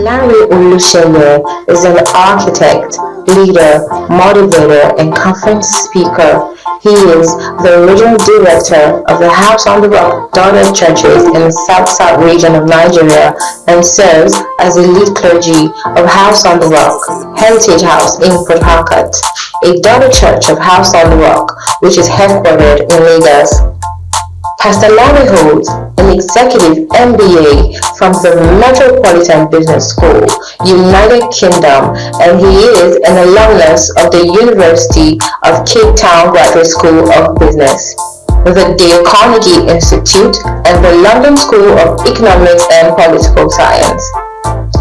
Lanre Oluseye is an architect, leader, motivator, and conference speaker. He is the original director of the House on the Rock daughter churches in the South region of Nigeria and serves as the lead clergy of House on the Rock, Heritage House in Port Harcourt, a daughter church of House on the Rock, which is headquartered in Lagos. Pastor Lanre holds an executive MBA from the Metropolitan Business School, United Kingdom, and he is an alumnus of the University of Cape Town Graduate School of Business, the Dale Carnegie Institute, and the London School of Economics and Political Science.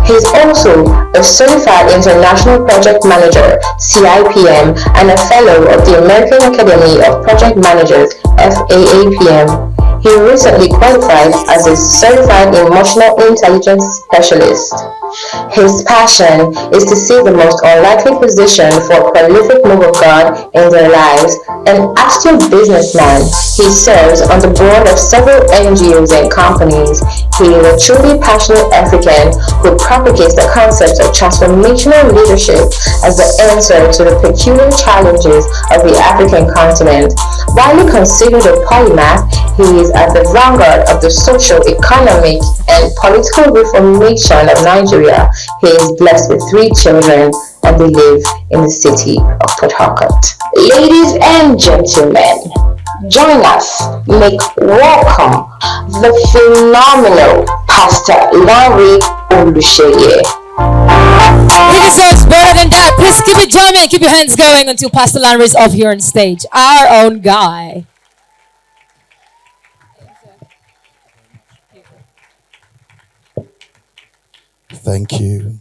He is also a Certified International Project Manager, CIPM, and a Fellow of the American Academy of Project Managers, FAAPM. He recently qualified as a Certified Emotional Intelligence Specialist. His passion is to see the most unlikely position for a prolific move of God in their lives. An astute businessman, he serves on the board of several NGOs and companies. He is a truly passionate African who propagates the concept of transformational leadership as the answer to the peculiar challenges of the African continent. Widely considered a polymath, he is at the vanguard of the social, economic, and political reformation of Nigeria. He is blessed with 3 children and they live in the city of Port Harcourt. Ladies and gentlemen, join us, make welcome the phenomenal Pastor Lanre Oluseye. He deserves better than that. Please keep it jamming. Keep your hands going until Pastor Lanre is off here on stage. Our own guy. Thank you.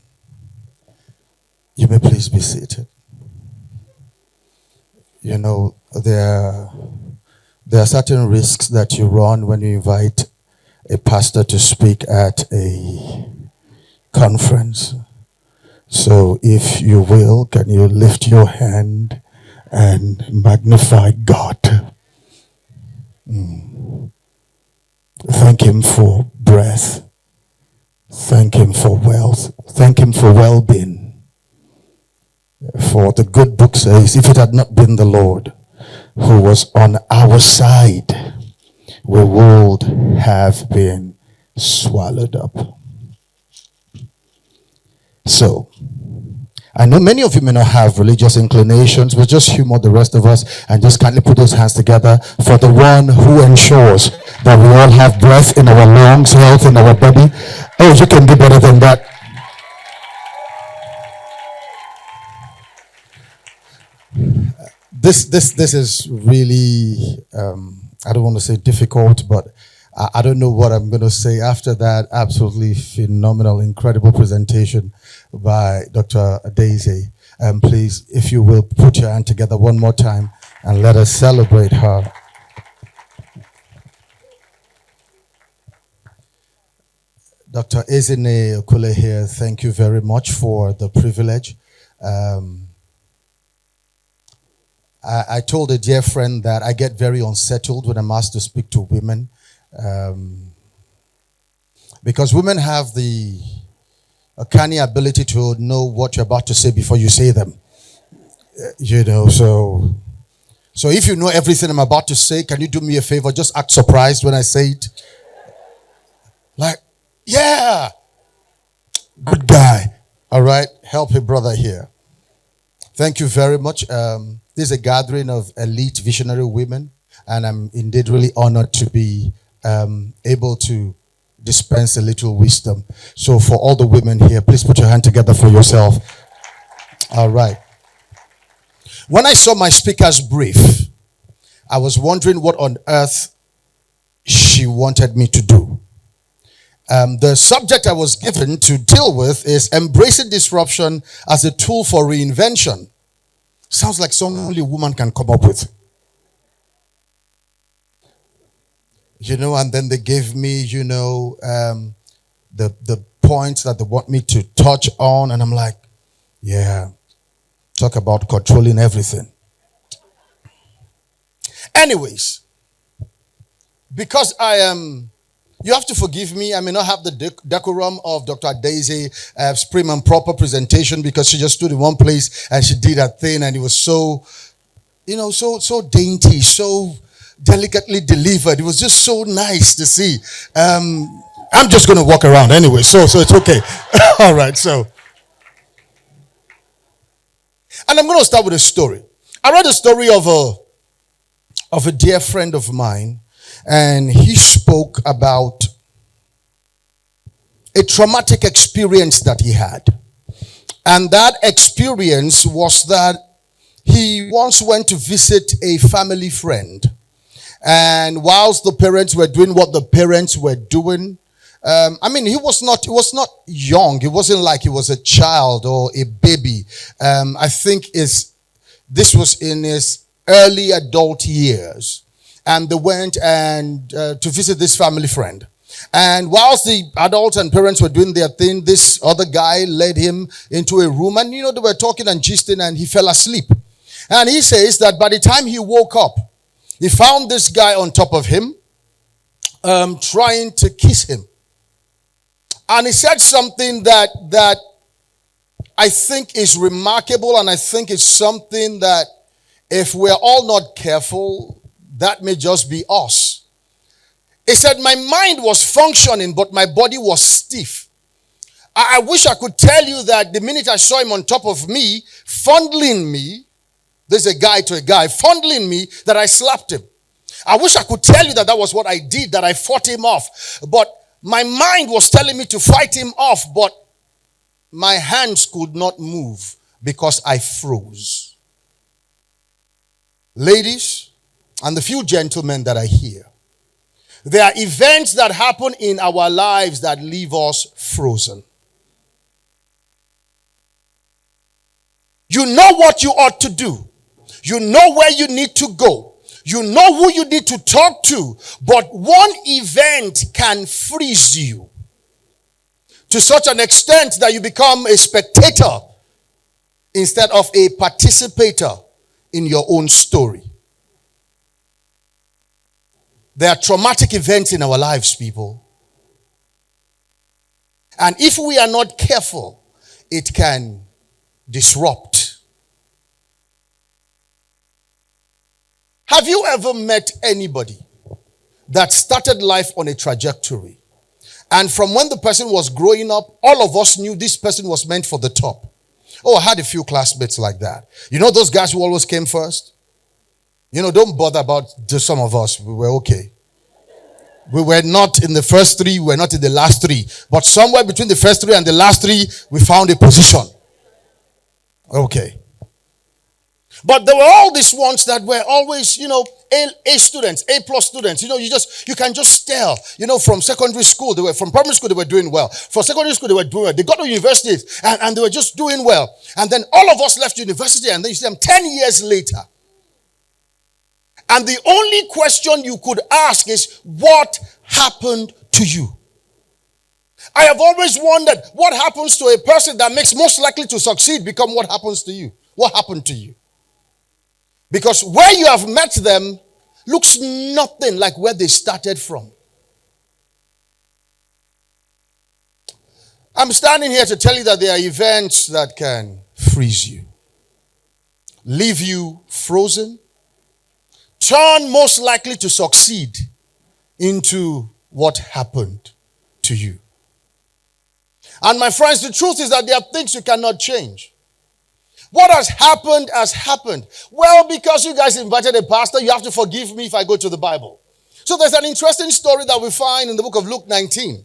You may please be seated. You know, there are certain risks that you run when you invite a pastor to speak at a conference. So if you will, can you lift your hand and magnify God? Thank him for breath. Thank him for wealth. Thank him for well-being. For the good book says, if it had not been the Lord who was on our side, we would have been swallowed up. So, I know many of you may not have religious inclinations, but just humor the rest of us and just kindly put those hands together for the one who ensures that we all have breath in our lungs, health in our body. Oh, you can do better than that. This is really, I don't want to say difficult, but I don't know what I'm going to say after that absolutely phenomenal, incredible presentation by Dr. Daisy. Please, if you will, put your hand together one more time and let us celebrate her. Dr. Ezine Okule here, thank you very much for the privilege. I told a dear friend that I get very unsettled when I'm asked to speak to women. Because women have the uncanny ability to know what you're about to say before you say them. You know, so if you know everything I'm about to say, can you do me a favor? Just act surprised when I say it. Like, yeah, good guy. All right, help a brother here. Thank you very much. This is a gathering of elite visionary women, and I'm indeed really honored to be able to dispense a little wisdom. So for all the women here, please put your hand together for yourself. All right. When I saw my speaker's brief, I was wondering what on earth she wanted me to do. The subject I was given to deal with is embracing disruption as a tool for reinvention. Sounds like something only a woman can come up with. You know, and then they gave me, you know, the points that they want me to touch on. And I'm like, yeah, talk about controlling everything. Anyways, because I am You have to forgive me. I may not have the decorum of Dr. Daisy prim and proper presentation because she just stood in one place and she did her thing, and it was so, so dainty, so delicately delivered. It was just so nice to see. I'm just going to walk around anyway, so it's okay. All right, so. And I'm going to start with a story. I read a story of a dear friend of mine, and he spoke about a traumatic experience that he had. And that experience was that he once went to visit a family friend. And whilst the parents were doing what the parents were doing, he was not young. It wasn't like he was a child or a baby. I think this was in his early adult years. And they went to visit this family friend. And whilst the adults and parents were doing their thing, this other guy led him into a room. And, they were talking and gisting, and he fell asleep. And he says that by the time he woke up, he found this guy on top of him, trying to kiss him. And he said something that I think is remarkable, and I think it's something that if we're all not careful, that may just be us. He said, my mind was functioning, but my body was stiff. I wish I could tell you that the minute I saw him on top of me, fondling me, there's a guy to a guy, fondling me, that I slapped him. I wish I could tell you that was what I did, that I fought him off. But my mind was telling me to fight him off, but my hands could not move because I froze. Ladies, and the few gentlemen that are here, there are events that happen in our lives that leave us frozen. You know what you ought to do. You know where you need to go. You know who you need to talk to. But one event can freeze you to such an extent that you become a spectator instead of a participator in your own story. There are traumatic events in our lives, people. And if we are not careful, it can disrupt. Have you ever met anybody that started life on a trajectory? And from when the person was growing up, all of us knew this person was meant for the top. Oh, I had a few classmates like that. You know those guys who always came first? Don't bother about just some of us. We were okay. We were not in the first three. We were not in the last three. But somewhere between the first three and the last three, we found a position. Okay. But there were all these ones that were always, A students, A+ students. You can just tell. From secondary school, from primary school, they were doing well. From secondary school, they were doing well. They got to university and they were just doing well. And then all of us left university, and then you see them 10 years later. And the only question you could ask is, what happened to you? I have always wondered, what happens to a person that makes most likely to succeed become what happens to you? What happened to you? Because where you have met them looks nothing like where they started from. I'm standing here to tell you that there are events that can freeze you, leave you frozen, turn most likely to succeed into what happened to you. And my friends, the truth is that there are things you cannot change. What has happened. Well, because you guys invited a pastor, you have to forgive me if I go to the Bible. So there's an interesting story that we find in the book of Luke 19.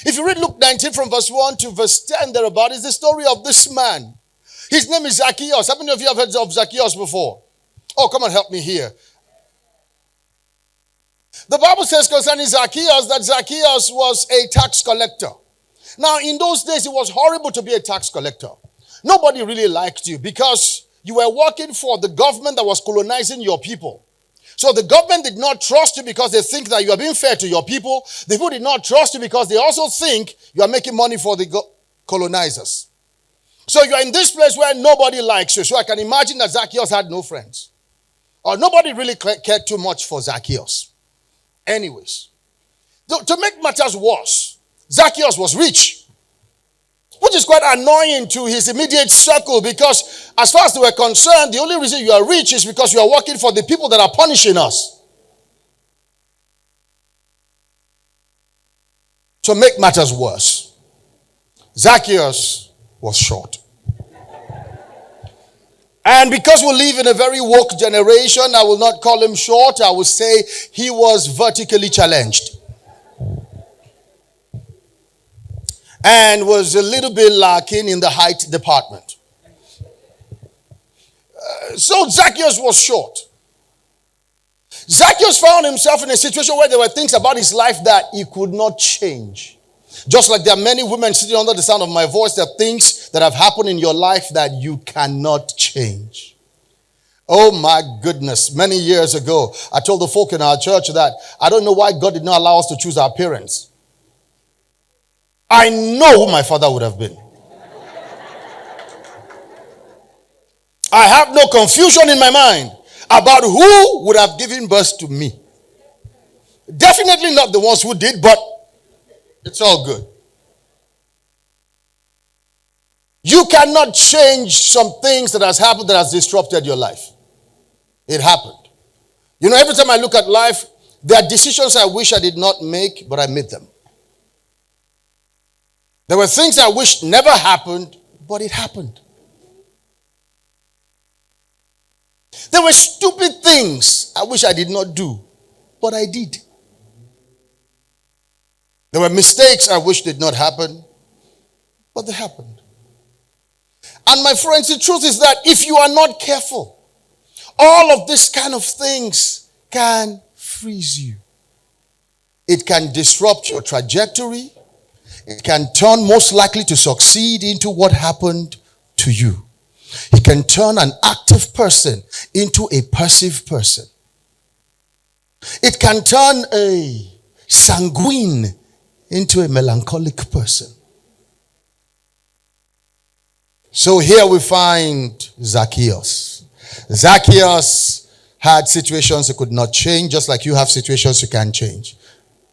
If you read Luke 19 from verse 1 to verse 10 thereabout, it's the story of this man. His name is Zacchaeus. How many of you have heard of Zacchaeus before? Oh, come on, help me here. The Bible says concerning Zacchaeus that Zacchaeus was a tax collector. Now, in those days, it was horrible to be a tax collector. Nobody really liked you because you were working for the government that was colonizing your people. So the government did not trust you because they think that you are being fair to your people. The people did not trust you because they also think you are making money for the colonizers. So you are in this place where nobody likes you. So I can imagine that Zacchaeus had no friends. Or nobody really cared too much for Zacchaeus. Anyways, To make matters worse, Zacchaeus was rich, which is quite annoying to his immediate circle because as far as they were concerned, the only reason you are rich is because you are working for the people that are punishing us. To make matters worse, Zacchaeus was short. And because we live in a very woke generation, I will not call him short. I will say he was vertically challenged. And was a little bit lacking in the height department. So Zacchaeus was short. Zacchaeus found himself in a situation where there were things about his life that he could not change. Just like there are many women sitting under the sound of my voice, there are things that have happened in your life that you cannot change. Oh my goodness. Many years ago, I told the folk in our church that I don't know why God did not allow us to choose our parents. I know who my father would have been. I have no confusion in my mind about who would have given birth to me. Definitely not the ones who did, but it's all good. You cannot change some things that has happened that has disrupted your life. It happened. You know, every time I look at life, there are decisions I wish I did not make, but I made them. There were things I wish never happened, but it happened. There were stupid things I wish I did not do, but I did. There were mistakes I wish did not happen, but they happened. And my friends, the truth is that if you are not careful, all of these kind of things can freeze you. It can disrupt your trajectory. It can turn most likely to succeed into what happened to you. It can turn an active person into a passive person. It can turn a sanguine into a melancholic person. So here we find Zacchaeus. Zacchaeus had situations he could not change, just like you have situations you can change.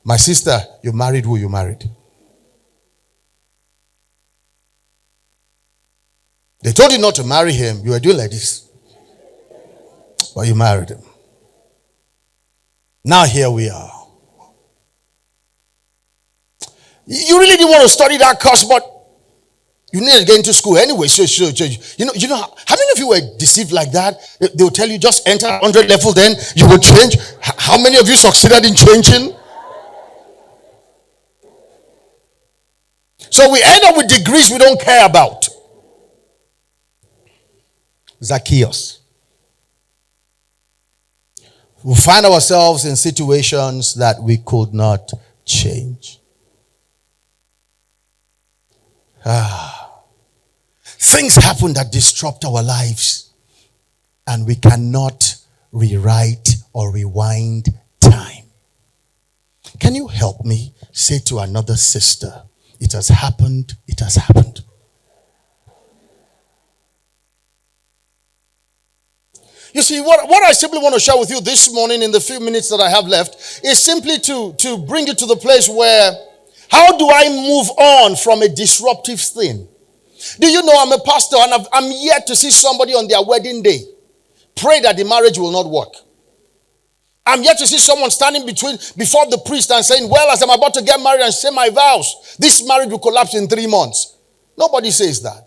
My sister, you married who you married. They told you not to marry him. You were doing like this. But you married him. Now here we are. You really didn't want to study that course, but you needed to get into school anyway. So you know, how many of you were deceived like that? They will tell you just enter 100 level, then you will change. How many of you succeeded in changing? So we end up with degrees we don't care about. Zacchaeus. We find ourselves in situations that we could not change. Things happen that disrupt our lives, and we cannot rewrite or rewind time. Can you help me say to another sister, it has happened, it has happened. You see, what I simply want to share with you this morning in the few minutes that I have left is simply to bring you to the place where, how do I move on from a disruptive thing? Do you know I'm a pastor and I'm yet to see somebody on their wedding day pray that the marriage will not work. I'm yet to see someone standing before the priest and saying, well, as I'm about to get married and say my vows, this marriage will collapse in 3 months. Nobody says that.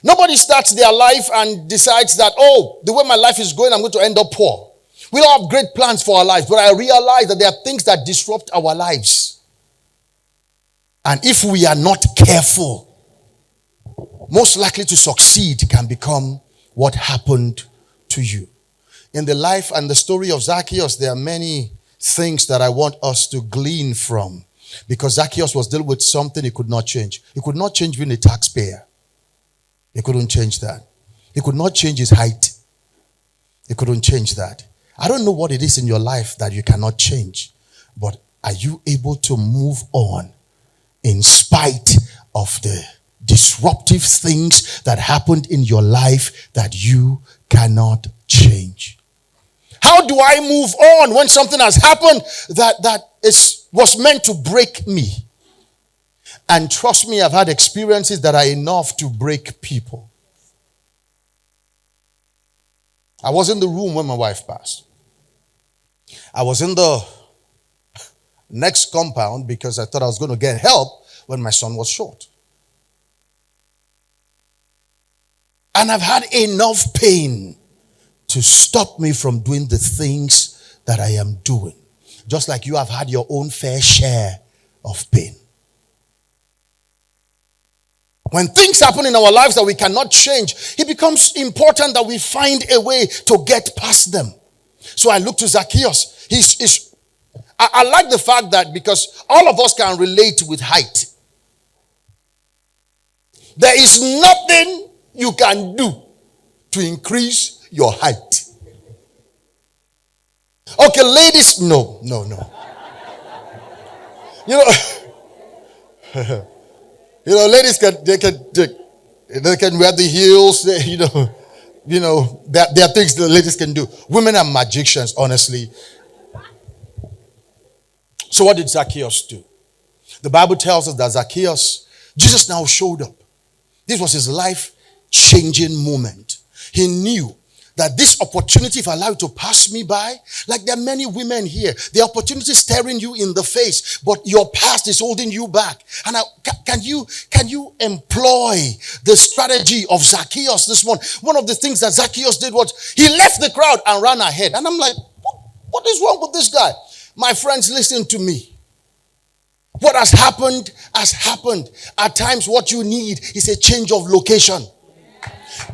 Nobody starts their life and decides that, oh, the way my life is going, I'm going to end up poor. We all have great plans for our lives, but I realize that there are things that disrupt our lives. And if we are not careful, most likely to succeed can become what happened to you. In the life and the story of Zacchaeus, there are many things that I want us to glean from. Because Zacchaeus was dealing with something he could not change. He could not change being a taxpayer. He couldn't change that. He could not change his height. He couldn't change that. I don't know what it is in your life that you cannot change. But are you able to move on in spite of the disruptive things that happened in your life that you cannot change? How do I move on when something has happened that is was meant to break me. And trust me, I've had experiences that are enough to break people. I was in the room when my wife passed. I was in the next compound because I thought I was going to get help when my son was short. And I've had enough pain to stop me from doing the things that I am doing. Just like you have had your own fair share of pain. When things happen in our lives that we cannot change, it becomes important that we find a way to get past them. So I look to Zacchaeus. I like the fact that because all of us can relate with height. There is nothing you can do to increase your height. Okay, ladies, no. Ladies can wear the heels. There are things the ladies can do. Women are magicians, honestly. So what did Zacchaeus do? The Bible tells us that Jesus now showed up. This was his life-changing moment. He knew that this opportunity, if I allow it to pass me by, like there are many women here, the opportunity is staring you in the face, but your past is holding you back. And can you employ the strategy of Zacchaeus this morning? One of the things that Zacchaeus did was he left the crowd and ran ahead. And I'm like, what is wrong with this guy? My friends, listen to me. What has happened has happened. At times, what you need is a change of location.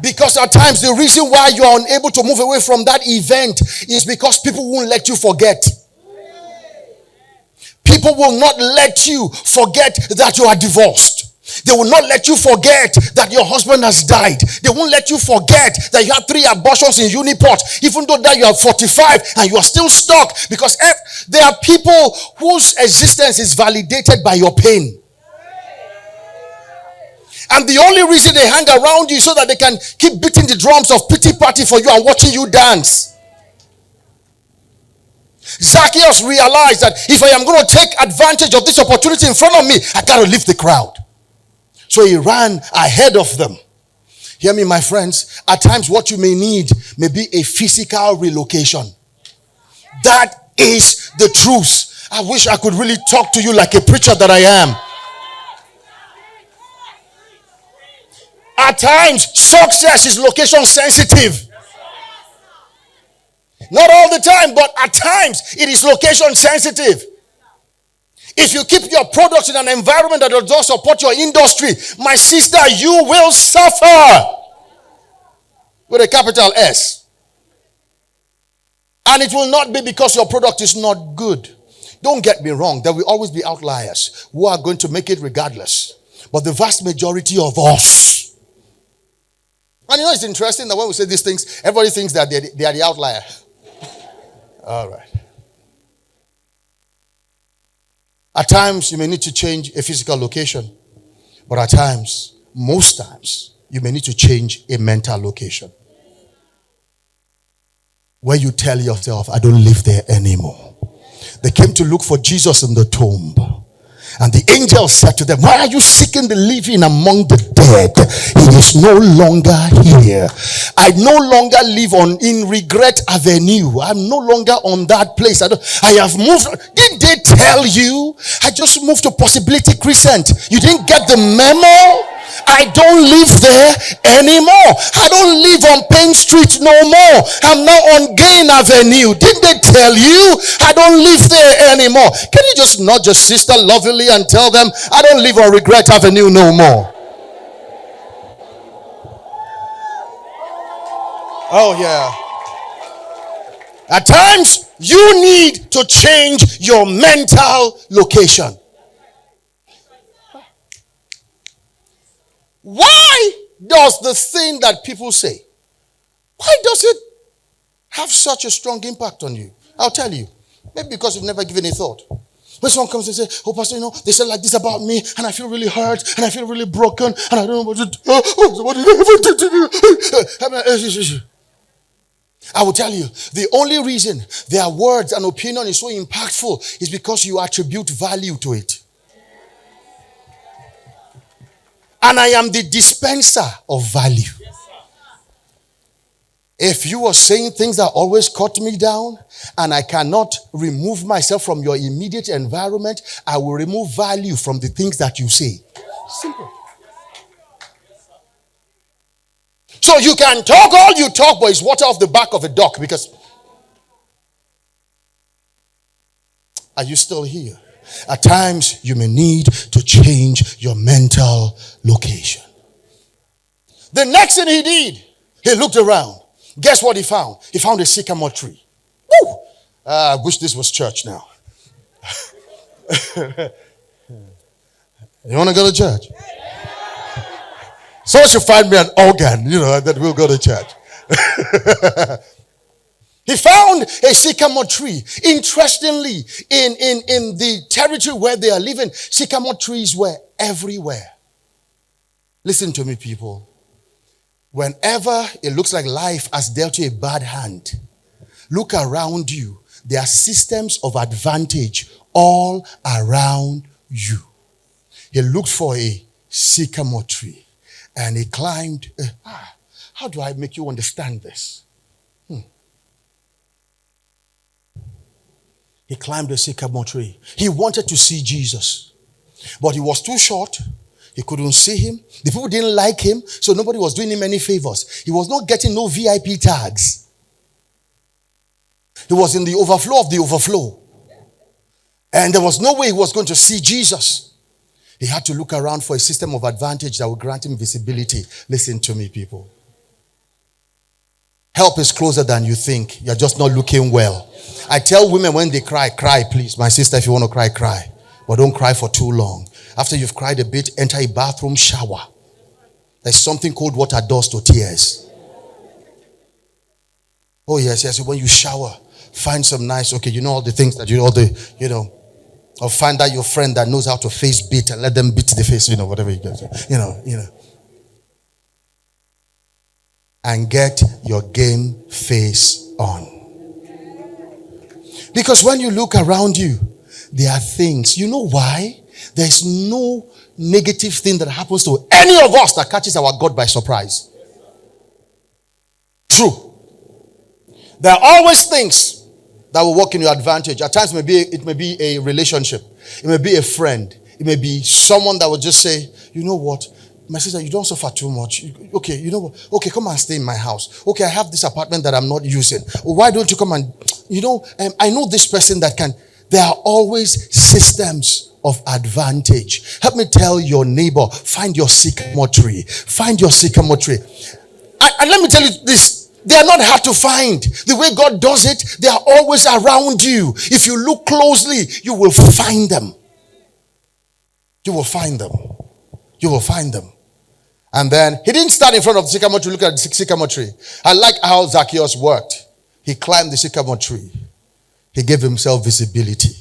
Because at times, the reason why you are unable to move away from that event is because people won't let you forget. People will not let you forget that you are divorced. They will not let you forget that your husband has died. They won't let you forget that you had 3 abortions in Uniport, even though that you are 45 and you are still stuck. Because there are people whose existence is validated by your pain. And the only reason they hang around you so that they can keep beating the drums of pity party for you and watching you dance. Zacchaeus realized that if I am going to take advantage of this opportunity in front of me, I got to leave the crowd. So he ran ahead of them. Hear me, my friends. At times, what you may need may be a physical relocation. That is the truth. I wish I could really talk to you like a preacher that I am. At times, success is location sensitive. Not all the time, but at times, it is location sensitive. If you keep your products in an environment that does not support your industry, my sister, you will suffer. With a capital S. And it will not be because your product is not good. Don't get me wrong. There will always be outliers who are going to make it regardless. But the vast majority of us. And it's interesting that when we say these things, everybody thinks that they are the outlier. All right. At times, you may need to change a physical location. But at times, most times, you may need to change a mental location. Where you tell yourself, I don't live there anymore. They came to look for Jesus in the tomb. And the angel said to them, why are you seeking the living among the dead? He is no longer here. I no longer live in Regret Avenue. I'm no longer on that place. I have moved. Didn't they tell you? I just moved to Possibility Crescent. You didn't get the memo? I don't live there anymore. I don't live on Payne Street no more. I'm now on Gain Avenue. Didn't they tell you? I don't live there anymore. Can you just nudge your sister lovingly and tell them, I don't live on Regret Avenue no more? Oh yeah. At times, you need to change your mental location. Why does the thing that people say, why does it have such a strong impact on you? I'll tell you. Maybe because you've never given a thought. When someone comes and says, oh, Pastor, they said like this about me, and I feel really hurt, and I feel really broken, and I don't know what to do. What did I ever do to you? I will tell you, the only reason their words and opinion is so impactful is because you attribute value to it. And I am the dispenser of value. If you are saying things that always cut me down and I cannot remove myself from your immediate environment, I will remove value from the things that you say. Simple. So you can talk all you talk, but it's water off the back of a duck because... Are you still here? At times you may need to change your mental location. The next thing he did, he looked around. Guess what he found? He found a sycamore tree. Woo! I wish this was church now. You want to go to church? Someone should find me an organ, that we'll go to church. He found a sycamore tree. Interestingly, in the territory where they are living, sycamore trees were everywhere. Listen to me, people. Whenever it looks like life has dealt you a bad hand, look around you. There are systems of advantage all around you. He looked for a sycamore tree and he climbed. How do I make you understand this? He climbed a sycamore tree. He wanted to see Jesus, but he was too short. He couldn't see him. The people didn't like him, so nobody was doing him any favors. He was not getting no VIP tags. He was in the overflow of the overflow. And there was no way he was going to see Jesus. He had to look around for a system of advantage that would grant him visibility. Listen to me, people. Help is closer than you think. You're just not looking well. I tell women when they cry, cry, please. My sister, if you want to cry, cry. But don't cry for too long. After you've cried a bit, enter a bathroom shower. There's something cold water does to tears. Oh, yes. When you shower, find some nice, all the things that or find out your friend that knows how to face beat and let them beat the face, whatever you get, and get your game face on. Because when you look around you, there are things. You know why? There's no negative thing that happens to any of us that catches our God by surprise. True. There are always things that will work in your advantage. At times it may be a relationship. It may be a friend. It may be someone that will just say, you know what? My sister, you don't suffer too much. Okay, you know what? Okay, come and stay in my house. Okay, I have this apartment that I'm not using. Why don't you come and, I know this person that can. There are always systems of advantage. Help me tell your neighbor, find your sycamore tree. Find your sycamore tree. And let me tell you this. They are not hard to find. The way God does it, they are always around you. If you look closely, you will find them. You will find them. You will find them. And then, he didn't stand in front of the sycamore tree, look at the sycamore tree. I like how Zacchaeus worked. He climbed the sycamore tree. He gave himself visibility.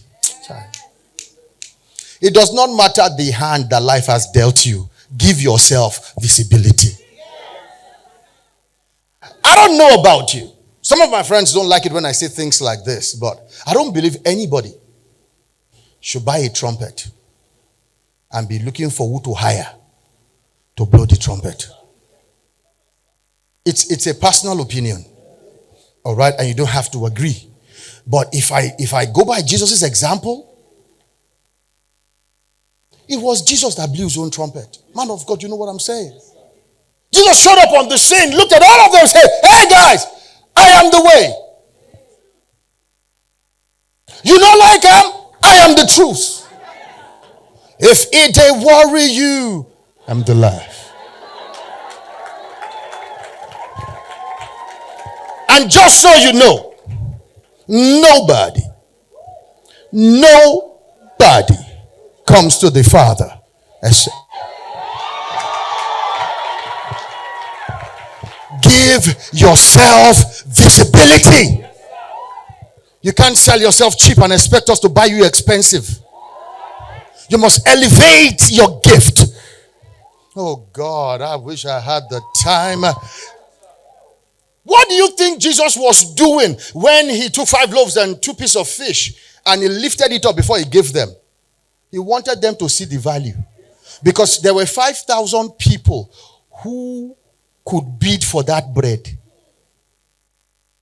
It does not matter the hand that life has dealt you. Give yourself visibility. I don't know about you. Some of my friends don't like it when I say things like this, but I don't believe anybody should buy a trumpet and be looking for who to hire to blow the trumpet. It's a personal opinion. All right? And you don't have to agree. But if I go by Jesus' example, it was Jesus that blew his own trumpet. Man of God, you know what I'm saying? Jesus showed up on the scene, looked at all of them and said, hey guys, I am the way. You know like I am the truth. If it they worry you, I'm the life. And just so you know, nobody comes to the Father except give yourself visibility. You can't sell yourself cheap and expect us to buy you expensive. You must elevate your gift. Oh God, I wish I had the time. What do you think Jesus was doing when he took 5 loaves and 2 pieces of fish and he lifted it up before he gave them? He wanted them to see the value. Because there were 5,000 people who could bid for that bread.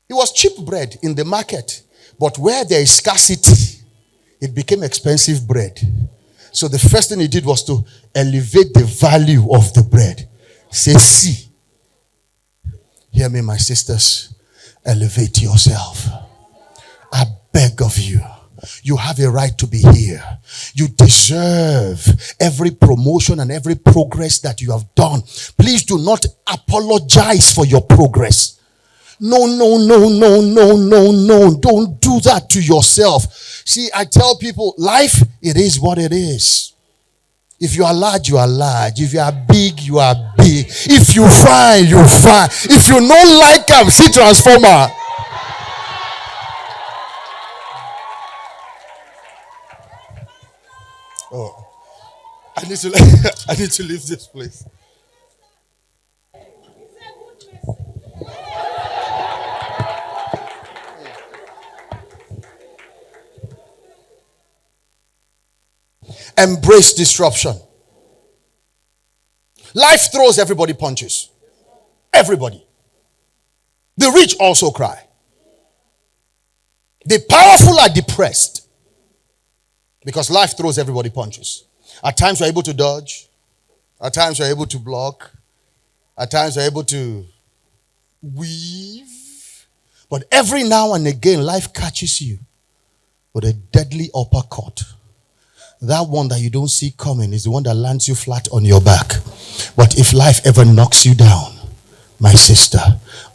It was cheap bread in the market. But where there is scarcity, it became expensive bread. So the first thing he did was to elevate the value of the bread. Say, see. Hear me, my sisters. Elevate yourself. I beg of you. You have a right to be here. You deserve every promotion and every progress that you have done. Please do not apologize for your progress. No. Don't do that to yourself. See, I tell people, life, it is what it is. If you are large, you are large. If you are big, you are big. If you fine, you fine. If you don't like them, see transformer. Oh, I need to leave this place. Embrace disruption. Life throws everybody punches. Everybody. The rich also cry. The powerful are depressed. Because life throws everybody punches. At times you're able to dodge. At times you're able to block. At times you're able to weave. But every now and again, life catches you with a deadly uppercut. That one that you don't see coming is the one that lands you flat on your back. But if life ever knocks you down, my sister,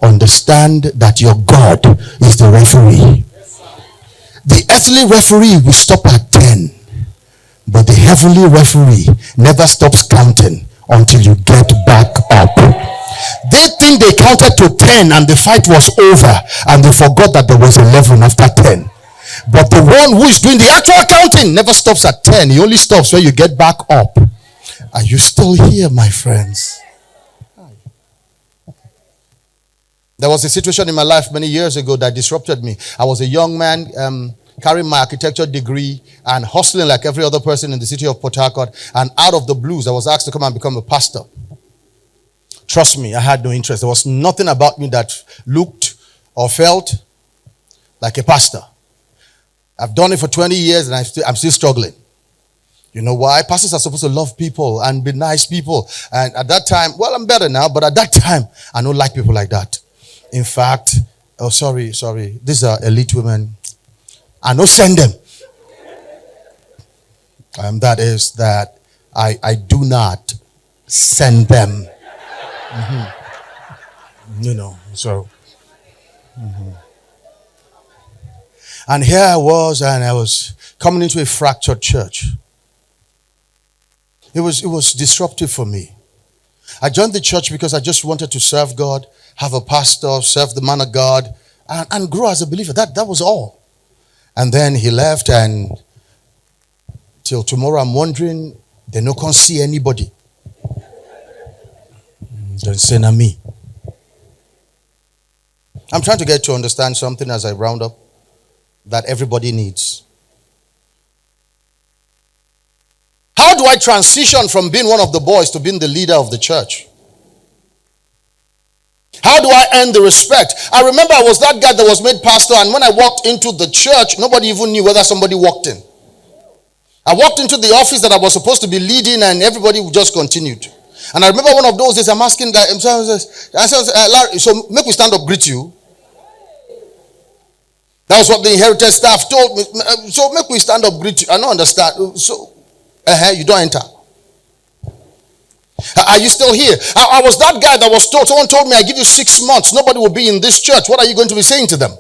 understand that your God is the referee. The earthly referee will stop at 10, but the heavenly referee never stops counting until you get back up. They think they counted to 10 and the fight was over, and they forgot that there was 11 after 10. But the one who is doing the actual counting never stops at 10. He only stops when you get back up. Are you still here, my friends? There was a situation in my life many years ago that disrupted me. I was a young man carrying my architecture degree and hustling like every other person in the city of Port Harcourt. And out of the blues, I was asked to come and become a pastor. Trust me, I had no interest. There was nothing about me that looked or felt like a pastor. I've done it for 20 years and I'm still struggling. You know why? Pastors are supposed to love people and be nice people. And at that time, well, I'm better now, but at that time, I don't like people like that. In fact, sorry. These are elite women. I don't send them. That is that I do not send them. Mm-hmm. You know, so. Mm-hmm. And here I was coming into a fractured church. It was disruptive for me. I joined the church because I just wanted to serve God, have a pastor, serve the man of God, and grow as a believer. That was all. And then he left, and till tomorrow I'm wondering, they no can see anybody. Don't say na me. I'm trying to get to understand something as I round up that everybody needs. How do I transition from being one of the boys to being the leader of the church? How do I earn the respect? I remember I was that guy that was made pastor, and when I walked into the church, nobody even knew whether somebody walked in. I walked into the office that I was supposed to be leading, and everybody just continued. And I remember one of those days, I'm asking guy, I said, Larry, so make we stand up, greet you. That was what the inherited staff told me. So make we stand up, greet you. I don't understand. So, you don't enter. Are you still here? I was that guy that was told, someone told me, I give you 6 months, nobody will be in this church. What are you going to be saying to them?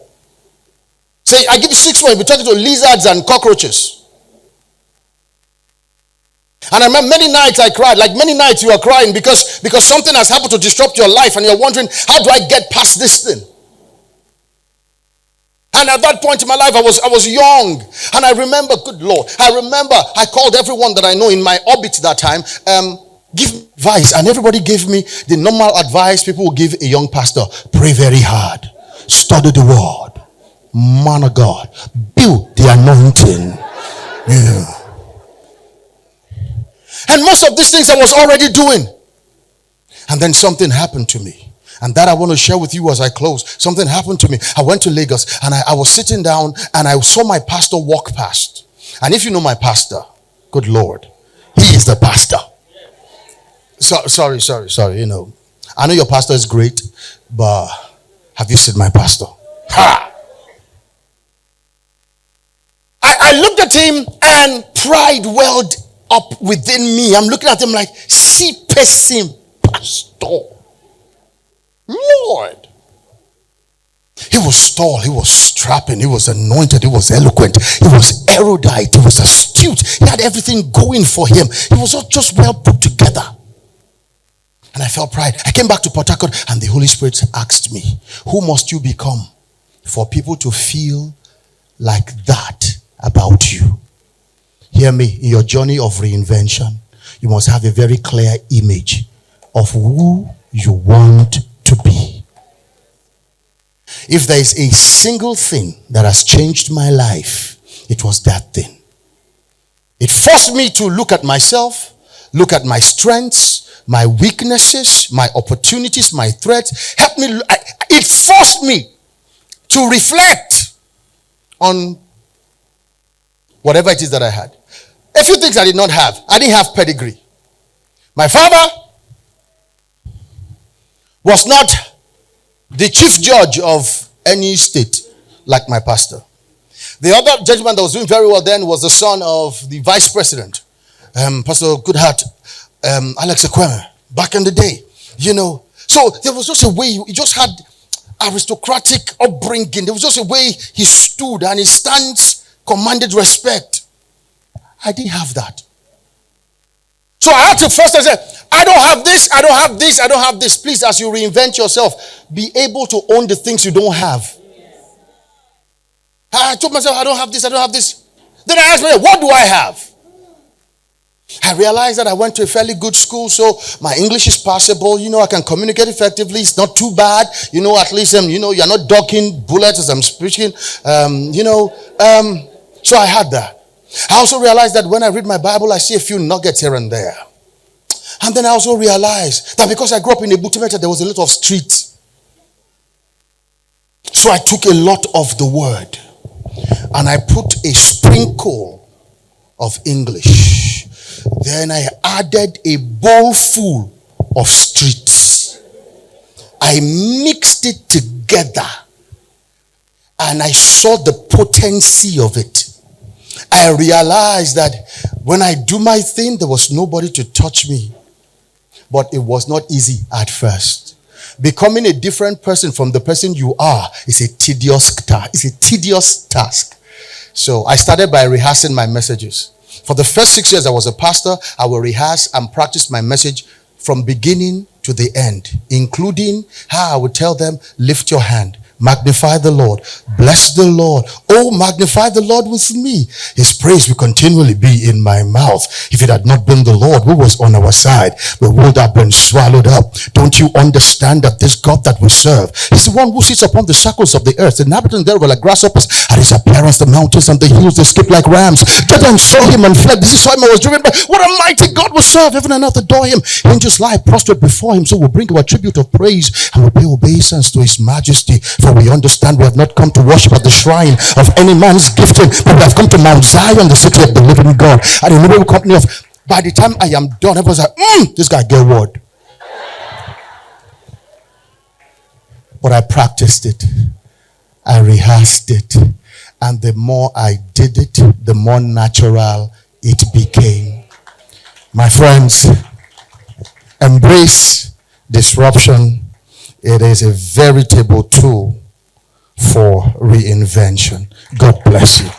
Say, I give you 6 months, you'll be talking to lizards and cockroaches. And I remember many nights I cried, like many nights you are crying because something has happened to disrupt your life, and you're wondering, how do I get past this thing? And at that point in my life, I was young. And I remember, good Lord, I called everyone that I know in my orbit that time. Give advice. And everybody gave me the normal advice people will give a young pastor. Pray very hard. Study the word. Man of God. Build the anointing. Yeah. And most of these things I was already doing. And then something happened to me. And that I want to share with you as I close. Something happened to me. I went to Lagos and I was sitting down and I saw my pastor walk past. And if you know my pastor, good Lord, he is the pastor. Sorry. You know, I know your pastor is great, but have you seen my pastor? Ha! I looked at him and pride welled up within me. I'm looking at him like, see person, pastor. Lord. He was tall, he was strapping, he was anointed, he was eloquent, he was erudite, he was astute, he had everything going for him. He was all just well put together. And I felt pride. I came back to Port Harcourt and the Holy Spirit asked me, who must you become for people to feel like that about you? Hear me, in your journey of reinvention, you must have a very clear image of who you want to be. If there is a single thing that has changed my life, it was that thing. It forced me to look at myself, look at my strengths, my weaknesses, my opportunities, my threats. It forced me to reflect on whatever it is that I had. A few things I did not have. I didn't have pedigree. My father was not the chief judge of any state like my pastor. The other gentleman that was doing very well then was the son of the vice president, Pastor Goodheart, Alex Ekweme, back in the day. You know, so there was just a way, he just had aristocratic upbringing. There was just a way he stood and his stance commanded respect. I didn't have that. So I had to first say, I don't have this, I don't have this, I don't have this. Please, as you reinvent yourself, be able to own the things you don't have. I told myself, I don't have this, I don't have this. Then I asked myself, what do I have? I realized that I went to a fairly good school, so my English is passable. You know, I can communicate effectively. It's not too bad. You know, at least, you know, you're not ducking bullets as I'm speaking. So I had that. I also realized that when I read my Bible, I see a few nuggets here and there. And then I also realized that because I grew up in a Butimeta, there was a lot of street. So I took a lot of the word and I put a sprinkle of English. Then I added a bowl full of streets. I mixed it together and I saw the potency of it. I realized that when I do my thing, there was nobody to touch me. But it was not easy at first. Becoming a different person from the person you are is a tedious task. It's a tedious task. So I started by rehearsing my messages. For the first 6 years I was a pastor, I will rehearse and practice my message from beginning to the end, including how I would tell them, lift your hand. Magnify the Lord. Bless the Lord. Oh, magnify the Lord with me. His praise will continually be in my mouth. If it had not been the Lord who was on our side, we would have been swallowed up. Don't you understand that this God that we serve is the one who sits upon the circles of the earth? The inhabitants thereof are like grasshoppers. At his appearance, the mountains and the hills, they skip like rams. Jordan saw him and fled. This is why I was driven by. What a mighty God we serve. Heaven and earth adore him. Angels lie prostrate before him. So we'll bring our tribute of praise and we'll pay obeisance to his majesty. For we understand we have not come to worship at the shrine of any man's gifting, but we have come to Mount Zion, the city of the living God. And in the company of, by the time I am done, everyone's like, this guy get word. But I practiced it. I rehearsed it. And the more I did it, the more natural it became. My friends, embrace disruption. It is a veritable tool for reinvention. God bless you.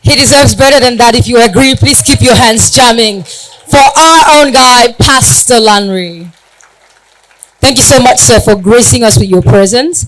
He deserves better than that. If you agree, please keep your hands jamming for our own guy, Pastor Lanre. Thank you so much, sir, for gracing us with your presence.